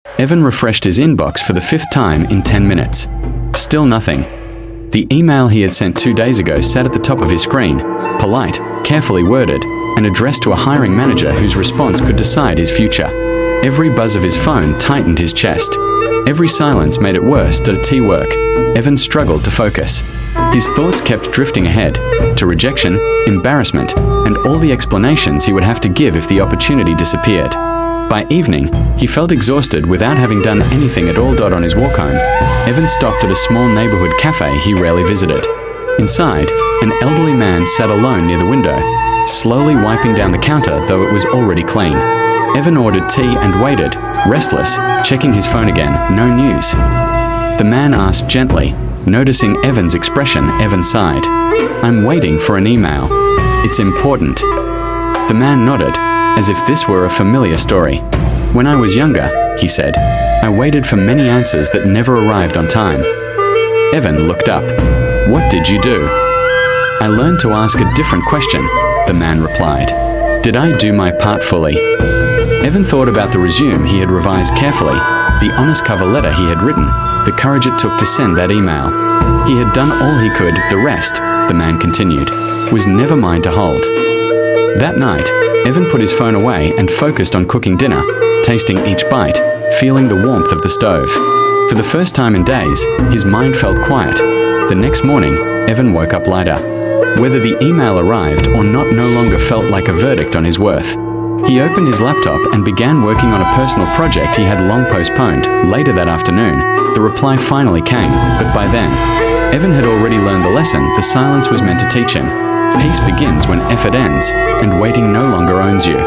Evan refreshed his inbox for the 5th time in 10 minutes. Still nothing. The email he had sent 2 days ago sat at the top of his screen, polite, carefully worded, and addressed to a hiring manager whose response could decide his future. Every buzz of his phone tightened his chest. Every silence made it worse. T work. Evan struggled to focus. His thoughts kept drifting ahead, to rejection, embarrassment, and all the explanations he would have to give if the opportunity disappeared. By evening, he felt exhausted without having done anything at all. On his walk home, Evan stopped at a small neighborhood cafe he rarely visited. Inside, an elderly man sat alone near the window, slowly wiping down the counter, though it was already clean. Evan ordered tea and waited, restless, checking his phone again. No news. The man asked gently. Noticing Evan's expression, Evan sighed. "I'm waiting for an email. It's important." The man nodded, as if this were a familiar story. "When I was younger," he said, "I waited for many answers that never arrived on time." Evan looked up. "What did you do?" "I learned to ask a different question," the man replied. "Did I do my part fully?" Evan thought about the resume he had revised carefully, the honest cover letter he had written, the courage it took to send that email. He had done all he could. The rest, the man continued, was never mine to hold. That night, Evan put his phone away and focused on cooking dinner, tasting each bite, feeling the warmth of the stove. For the first time in days, his mind felt quiet. The next morning, Evan woke up lighter. Whether the email arrived or not no longer felt like a verdict on his worth. He opened his laptop and began working on a personal project he had long postponed. Later that afternoon, the reply finally came, but by then, Evan had already learned the lesson the silence was meant to teach him. Peace begins when effort ends, and waiting no longer owns you.